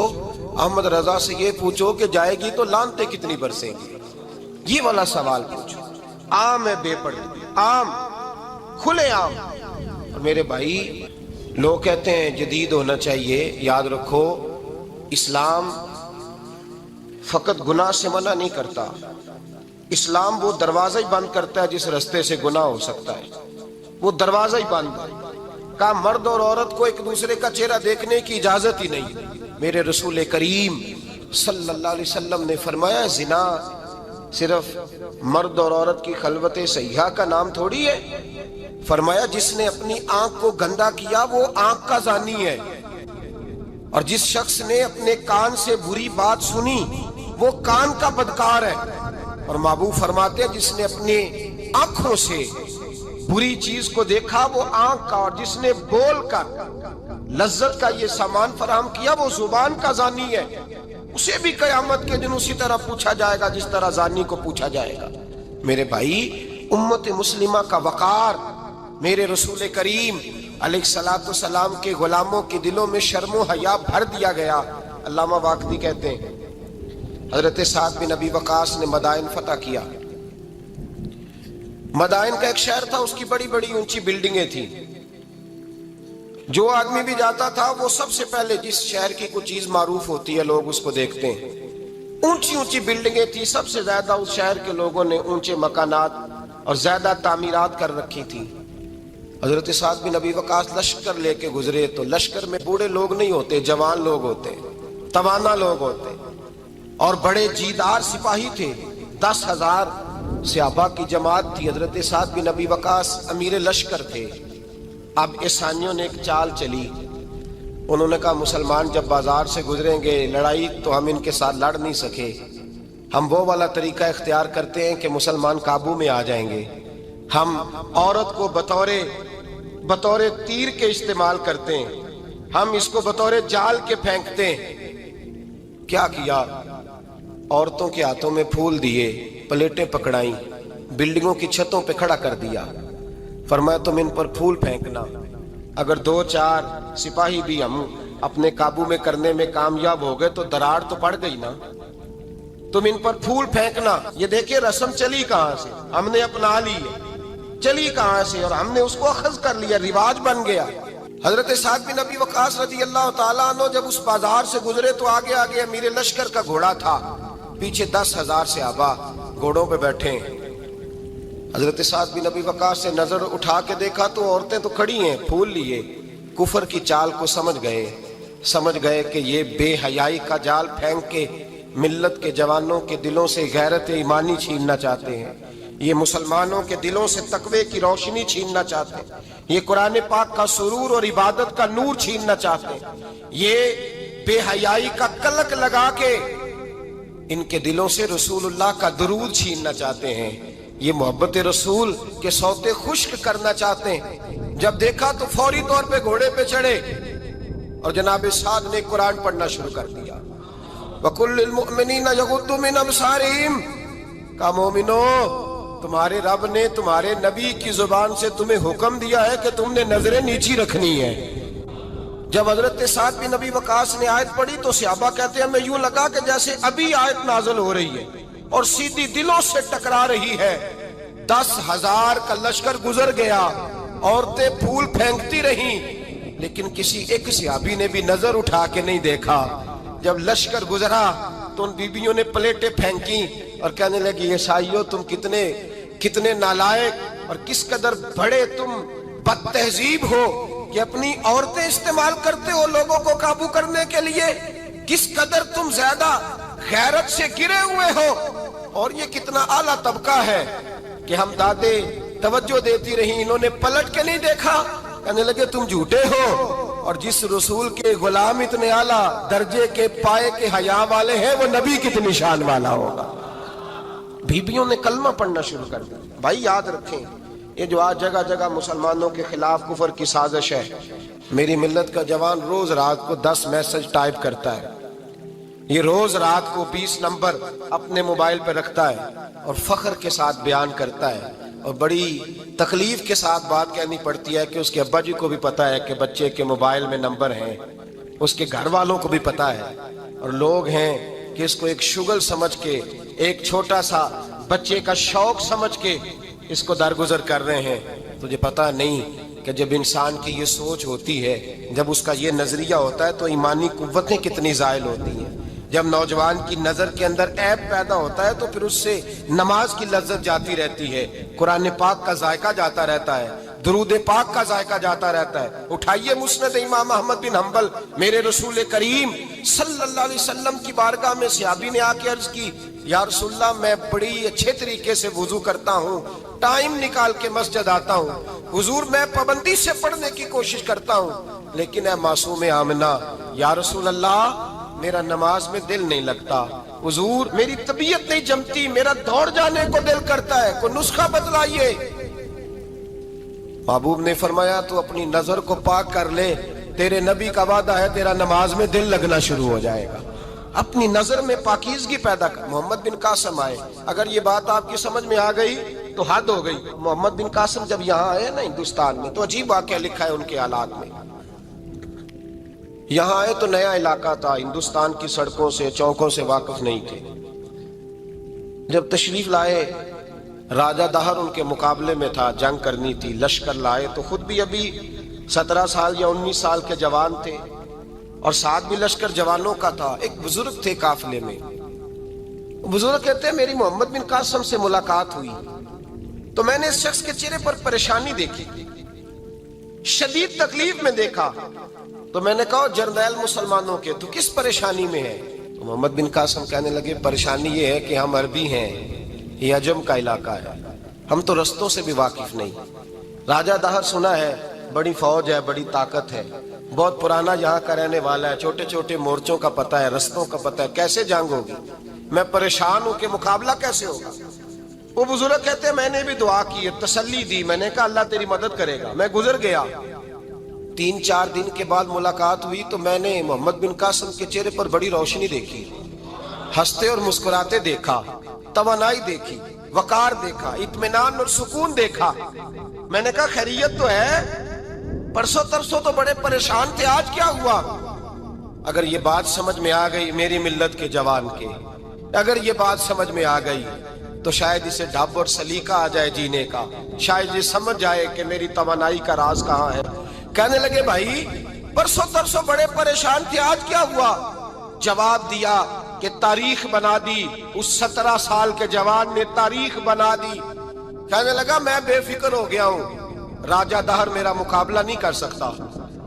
احمد رضا سے یہ پوچھو کہ جائے گی تو لانتے کتنی برسیں گی، یہ والا سوال پوچھو۔ عام ہے بے پردگی، عام، کھلے عام۔ اور میرے بھائی لوگ کہتے ہیں جدید ہونا چاہیے، یاد رکھو اسلام فقط گناہ سے منع نہیں کرتا، اسلام وہ دروازہ ہی بند کرتا ہے جس رستے سے گناہ ہو سکتا ہے، وہ دروازہ ہی بند ہے۔ کہا مرد اور عورت کو ایک دوسرے کا چہرہ دیکھنے کی اجازت ہی نہیں۔ میرے رسول کریم صلی اللہ علیہ وسلم نے فرمایا زنا صرف مرد اور عورت کی خلوت صحیحہ کا نام تھوڑی ہے، فرمایا جس نے اپنی آنکھ کو گندا کیا وہ آنکھ کا زانی ہے، اور جس شخص نے اپنے کان سے بری بات سنی وہ کان کا بدکار ہے، اور محبوب فرماتے ہیں جس نے اپنے آنکھوں سے بری چیز کو دیکھا وہ آنکھ کا، اور جس نے بول کر لذت کا یہ سامان فراہم کیا وہ زبان کا زانی ہے، اسے بھی قیامت کے دن اسی طرح پوچھا جائے گا جس طرح زانی کو پوچھا جائے گا۔ میرے بھائی، امت مسلمہ کا وقار میرے رسول کریم علیہ الصلوۃ والسلام کے غلاموں کے دلوں میں شرم و حیا بھر دیا گیا۔ علامہ واقدی کہتے ہیں حضرت سعد بن ابی وقاص نے مدائن فتح کیا۔ مدائن کا ایک شہر تھا، اس کی بڑی بڑی اونچی بلڈنگیں تھیں، جو آدمی بھی جاتا تھا وہ سب سے پہلے جس شہر کی کوئی چیز معروف ہوتی ہے لوگ اس کو دیکھتے ہیں۔ اونچی اونچی بلڈنگیں تھیں، سب سے زیادہ اس شہر کے لوگوں نے اونچے مکانات اور زیادہ تعمیرات کر رکھی تھی۔ حضرت سعد بن ابی وقاص لشکر لے کے گزرے تو لشکر میں بوڑھے لوگ نہیں ہوتے، جوان لوگ ہوتے، توانا لوگ ہوتے، اور بڑے جیدار سپاہی تھے۔ 10,000 صحابہ کی جماعت تھی، حضرت سعد بن ابی وقاص امیر لشکر تھے۔ اب عیسائیوں نے ایک چال چلی، انہوں نے کہا مسلمان جب بازار سے گزریں گے لڑائی تو ہم ان کے ساتھ لڑ نہیں سکے، ہم وہ والا طریقہ اختیار کرتے ہیں کہ مسلمان قابو میں آ جائیں گے، ہم عورت کو بطور تیر کے استعمال کرتے ہیں، ہم اس کو بطور جال کے پھینکتے ہیں۔ کیا کیا؟ عورتوں کے ہاتھوں میں پھول دیے، پلیٹیں پکڑائیں، بلڈنگوں کی چھتوں پہ کھڑا کر دیا، فرمایا تم ان پر پھول پھینکنا، اگر 2-4 سپاہی بھی ہم اپنے قابو میں کرنے میں کامیاب ہو گئے تو دراڑ تو پڑ گئی نا، تم ان پر پھول پھینکنا۔ یہ دیکھیں رسم چلی کہاں سے، ہم نے اپنا لی ہے، چلی کہاں سے اور ہم نے اس کو اخذ کر لیا، رواج بن گیا۔ حضرت سعد بن ابی وقاص رضی اللہ تعالیٰ عنہ جب اس بازار سے گزرے تو آگے آگے امیر لشکر کا گھوڑا تھا، پیچھے 10,000 صحابہ گھوڑوں پہ بیٹھے ہیں۔ حضرت سعد بن ابی وقاص سے نظر اٹھا کے دیکھا تو عورتیں تو کھڑی ہیں، پھول لیے، کفر کی چال کو سمجھ گئے کہ یہ بے حیائی کا جال پھینک کے ملت کے جوانوں کے دلوں سے غیرت ایمانی چھیننا چاہتے ہیں، یہ مسلمانوں کے دلوں سے تقوی کی روشنی چھیننا چاہتے ہیں، یہ قرآن پاک کا سرور اور عبادت کا نور چھیننا چاہتے ہیں، یہ بے حیائی کا کلک لگا کے ان کے دلوں سے رسول اللہ کا درود چھیننا چاہتے ہیں، یہ محبت رسول کے سوتے خشک کرنا چاہتے ہیں۔ جب دیکھا تو فوری طور پہ گھوڑے پہ چڑھے اور جناب سعد نے قرآن پڑھنا شروع کر دیا۔ وَقُلْ لِلْمُؤْمِنِينَ يَغُضُّوا مِنْ أَبْصَارِهِمْ، کہا مومنو تمہارے رب نے تمہارے نبی کی زبان سے تمہیں حکم دیا ہے کہ تم نے نظریں نیچی رکھنی ہے۔ جب حضرت سعد بن ابی وقاص نے آیت پڑھی تو صحابہ کہتے ہیں ہمیں یوں لگا کہ جیسے ابھی آیت نازل ہو رہی ہے اور سیدھی دلوں سے ٹکرا رہی ہے۔ 10,000 کا لشکر گزر گیا، عورتیں پھول پھینکتی رہیں، لیکن کسی ایک صحابی نے بھی نظر اٹھا کے نہیں دیکھا۔ جب لشکر گزرا تو ان بیبیوں نے پلیٹیں پھینکی اور کہنے لگی عیسائیوں تم کتنے نالائق اور کس قدر بڑے تم بد تہذیب ہو کہ اپنی عورتیں استعمال کرتے ہو لوگوں کو قابو کرنے کے لیے، کس قدر تم زیادہ غیرت سے گرے ہوئے ہو، اور یہ کتنا اعلیٰ طبقہ ہے کہ ہم دادے توجہ دیتی رہیں، انہوں نے پلٹ کے نہیں دیکھا، کہنے لگے تم جھوٹے ہو، اور جس رسول کے غلام اتنے اعلیٰ درجے کے پائے کے حیا والے ہیں وہ نبی کتنی شان والا ہوگا۔ بیبیوں نے کلمہ پڑھنا شروع کر دیا۔ بھائی یاد رکھیں یہ جو آج جگہ جگہ مسلمانوں کے خلاف کفر کی سازش ہے، میری ملت کا جوان روز رات کو 10 میسج ٹائپ کرتا ہے، یہ روز رات کو 20 نمبر اپنے موبائل پہ رکھتا ہے اور فخر کے ساتھ بیان کرتا ہے، اور بڑی تکلیف کے ساتھ بات کہنی پڑتی ہے کہ اس کے ابا جی کو بھی پتا ہے کہ بچے کے موبائل میں نمبر ہیں، اس کے گھر والوں کو بھی پتا ہے، اور لوگ ہیں کہ اس کو ایک شغل سمجھ کے، ایک چھوٹا سا بچے کا شوق سمجھ کے اس کو درگزر کر رہے ہیں۔ تجھے پتا نہیں کہ جب انسان کی یہ سوچ ہوتی ہے، جب اس کا یہ نظریہ ہوتا ہے تو ایمانی قوتیں کتنی زائل ہوتی ہیں۔ جب نوجوان کی نظر کے اندر عیب پیدا ہوتا ہے تو پھر اس سے نماز کی لذت جاتی رہتی ہے، قرآن پاک کا ذائقہ جاتا رہتا ہے، درود پاک کا ذائقہ جاتا رہتا ہے۔ اٹھائیے مسند امام احمد بن حنبل، میرے رسول کریم صلی اللہ علیہ وسلم کی بارگاہ میں صحابی نے آ کے عرض کی، یا رسول اللہ میں بڑی اچھے طریقے سے وضو کرتا ہوں، ٹائم نکال کے مسجد آتا ہوں، حضور میں پابندی سے پڑھنے کی کوشش کرتا ہوں، لیکن اے معصوم آمنہ، یا رسول اللہ میرا نماز میں دل نہیں لگتا، حضور میری طبیعت نہیں جمتی، میرا دوڑ جانے کو دل کرتا ہے، کوئی نسخہ بتلائیے۔ محبوب نے فرمایا تو اپنی نظر کو پاک کر لے، تیرے نبی کا وعدہ ہے تیرا نماز میں دل لگنا شروع ہو جائے گا۔ اپنی نظر میں پاکیزگی پیدا کر۔ محمد بن قاسم آئے، اگر یہ بات آپ کی سمجھ میں آ گئی تو حد ہو گئی۔ محمد بن قاسم جب یہاں آئے نا ہندوستان میں، تو عجیب واقعہ لکھا ہے ان کے حالات میں۔ یہاں آئے تو نیا علاقہ تھا، ہندوستان کی سڑکوں سے چوکوں سے واقف نہیں تھے۔ جب تشریف لائے، راجہ دہر ان کے مقابلے میں تھا، جنگ کرنی تھی، لشکر لائے تو خود بھی ابھی 17 سال یا 19 سال کے جوان تھے، اور ساتھ بھی لشکر جوانوں کا تھا۔ ایک بزرگ تھے قافلے میں، بزرگ کہتے ہیں میری محمد بن قاسم سے ملاقات ہوئی تو میں نے اس شخص کے چہرے پر پریشانی دیکھی، شدید تکلیف میں دیکھا، تو میں نے کہا جرنیل مسلمانوں کے تو کس پریشانی میں ہے؟ تو محمد بن قاسم کہنے لگے پریشانی یہ ہے کہ ہم عربی ہیں، یہ عجم کا علاقہ ہے، ہم تو رستوں سے بھی واقف نہیں۔ راجہ دہر سنا ہے بڑی فوج ہے، بڑی طاقت ہے، بہت پرانا یہاں کا رہنے والا ہے، چھوٹے چھوٹے مورچوں کا پتہ ہے، رستوں کا پتہ ہے، کیسے جنگ ہوگی؟ میں پریشان ہوں کہ مقابلہ کیسے ہوگا؟ وہ بزرگ کہتے ہیں میں نے بھی دعا کی، تسلی دی، میں نے کہا اللہ تیری مدد کرے گا۔ میں گزر گیا، 3-4 دن کے بعد ملاقات ہوئی تو میں نے محمد بن قاسم کے چہرے پر بڑی روشنی دیکھی، ہنستے اور مسکراتے دیکھا، توانائی دیکھی، وقار دیکھا، اطمینان اور سکون دیکھا۔ میں نے کہا خیریت تو ہے، پرسوں ترسوں تو بڑے پریشان تھے، آج کیا ہوا؟ اگر یہ بات سمجھ میں آ گئی میری ملت کے جوان کے، اگر یہ بات سمجھ میں آ گئی تو شاید اسے ڈھب اور سلیقہ آ جائے جینے کا، شاید یہ سمجھ جائے کہ میری توانائی کا راز کہاں ہے۔ کہنے لگے بھائی پرسوں ترسوں بڑے پریشان تھے، آج کیا ہوا؟ جواب دیا کہ تاریخ بنا دی، اس 17 سال کے جوان نے تاریخ بنا دی۔ کہنے لگا میں بے فکر ہو گیا ہوں، راجہ دہر میرا مقابلہ نہیں کر سکتا،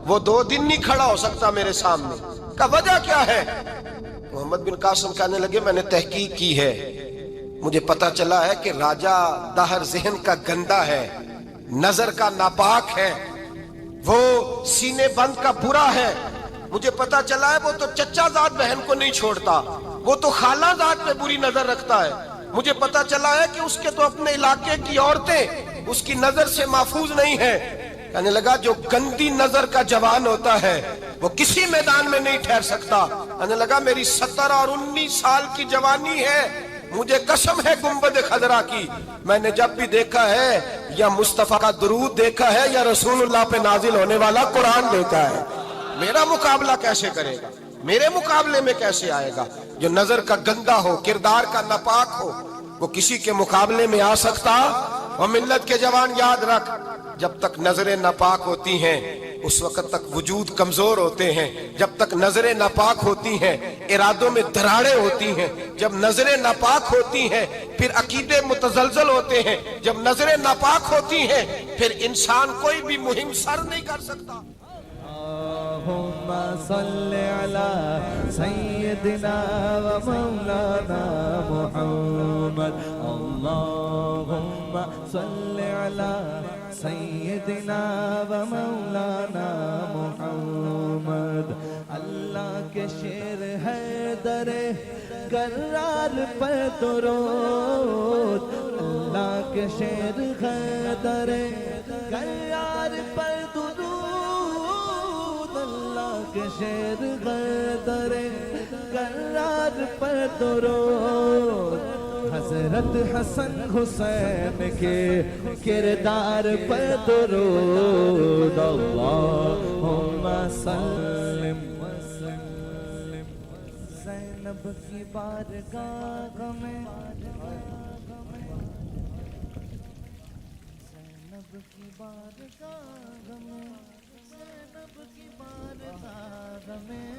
وہ 2 دن نہیں کھڑا ہو سکتا میرے سامنے۔ کا وجہ کیا ہے؟ محمد بن قاسم کہنے لگے میں نے تحقیق کی ہے، مجھے پتا چلا ہے کہ راجہ دہر ذہن کا گندا ہے، نظر کا ناپاک ہے، وہ سینے بند کا برا ہے۔ مجھے پتا چلا ہے وہ تو چچا زاد بہن کو نہیں چھوڑتا، وہ تو خالہ زاد پہ بری نظر رکھتا ہے۔ مجھے پتا چلا ہے کہ اس کے تو اپنے علاقے کی عورتیں اس کی نظر سے محفوظ نہیں ہیں۔ کہنے لگا جو گندی نظر کا جوان ہوتا ہے وہ کسی میدان میں نہیں ٹھہر سکتا۔ کہنے لگا میری 17 اور 19 سال کی جوانی ہے، مجھے قسم ہے گنبد خضرا کی، میں نے جب بھی دیکھا ہے یا مصطفیٰ کا درود دیکھا ہے یا رسول اللہ پہ نازل ہونے والا قرآن دیکھا ہے۔ میرا مقابلہ کیسے کرے گا؟ میرے مقابلے میں کیسے آئے گا؟ جو نظر کا گندا ہو، کردار کا ناپاک ہو، وہ کسی کے مقابلے میں آ سکتا؟ اور ملت کے جوان یاد رکھ، جب تک نظریں ناپاک ہوتی ہیں اس وقت تک وجود کمزور ہوتے ہیں، جب تک نظریں ناپاک ہوتی ہیں ارادوں میں دراڑیں ہوتی ہیں، جب نظریں ناپاک ہوتی ہیں پھر عقیدے متزلزل ہوتے ہیں، جب نظریں ناپاک ہوتی ہیں پھر انسان کوئی بھی مہم سر نہیں کر سکتا۔ اللہم صلی علی سیدنا و مولانا محمد، اللہم صلی علی سیدنا و مولانا محمد۔ اللہ کے شیر ہے در کرار پر درود، اللہ کے شیر ہے در کرار پر درود، اللہ کے شیر ہے در کرار پر درود۔ حضرت حسن حسین کے کردار پر درود، اللہم سلم وسلم۔ زینب کی بارگاہ میں، زینب کی بارگاہ میں، زینب کی بارگاہ میں،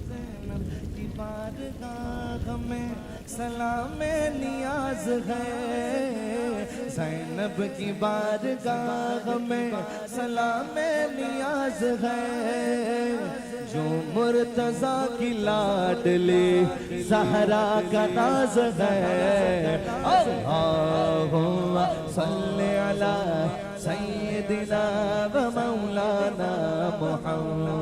زینب کی بارگاہ میں سلام نیاز ہے زینب کی بارگاہ میں سلام نیاز ہے جو مرتضیٰ کی لاڈلی زہرا کا ناز ہے اللہم صلی علی سیدنا و مولانا محمد